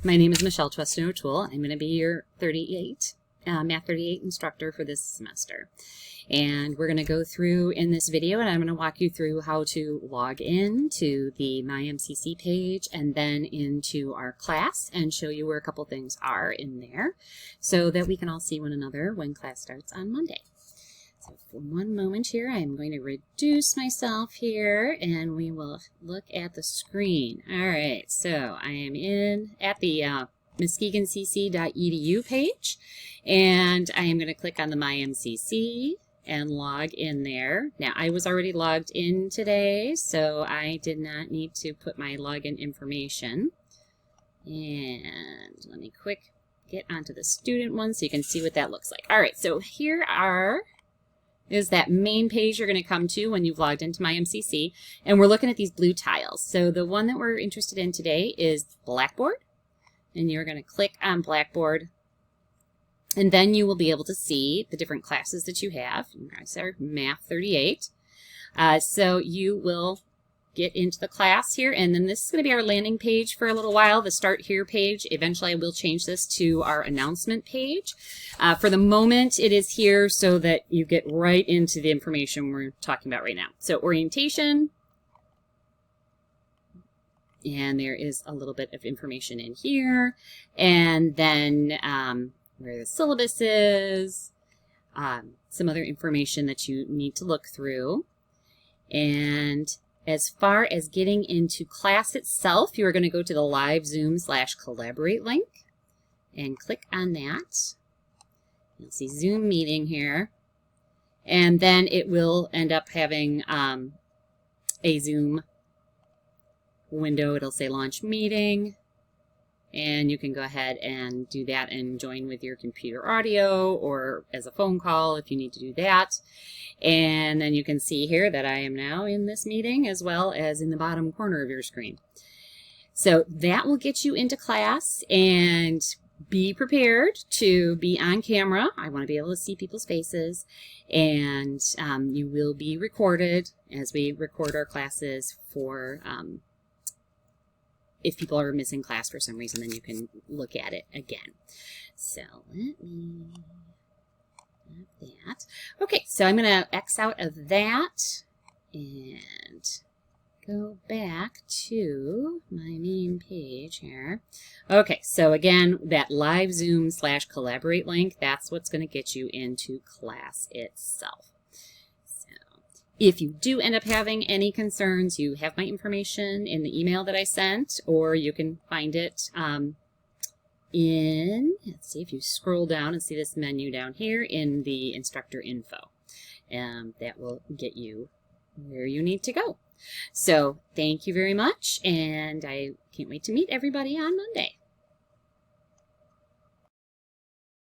My name is Michelle Tweston O'Toole. I'm going to be your Math 38 instructor for this semester. And we're going to go through in this video, and I'm going to walk you through how to log in to the MyMCC page and then into our class and show you where a couple things are in there so that we can all see one another when class starts on Monday. So for one moment here, I'm going to reduce myself here and we will look at the screen. All right, so I am in at the muskegoncc.edu page, and I am going to click on the MyMCC and log in there. Now, I was already logged in today, so I did not need to put my login information. And let me quick get onto the student one so you can see what that looks like. All right, so here is that main page you're going to come to when you've logged into MyMCC, and we're looking at these blue tiles. So the one that we're interested in today is Blackboard, and you're going to click on Blackboard, and then you will be able to see the different classes that you have. These are Math 38. So you will get into the class here, and then this is going to be our landing page for a little while, the Start Here page. Eventually I will change this to our announcement page. For the moment it is here so that you get right into the information we're talking about right now. So orientation, and there is a little bit of information in here, and then where the syllabus is, some other information that you need to look through. And as far as getting into class itself, you are going to go to the live Zoom/collaborate link and click on that. You'll see Zoom meeting here, and then it will end up having a Zoom window. It'll say launch meeting, and you can go ahead and do that and join with your computer audio or as a phone call if you need to do that. And then you can see here that I am now in this meeting as well as in the bottom corner of your screen. So that will get you into class, and be prepared to be on camera. I want to be able to see people's faces, and you will be recorded as we record our classes for if people are missing class for some reason, then you can look at it again. So let me have that. Okay, so I'm going to X out of that and go back to my main page here. Okay, so again, that live Zoom/collaborate link, that's what's going to get you into class itself. If you do end up having any concerns, you have my information in the email that I sent, or you can find it let's see, if you scroll down and see this menu down here in the instructor info. That will get you where you need to go. So thank you very much, and I can't wait to meet everybody on Monday.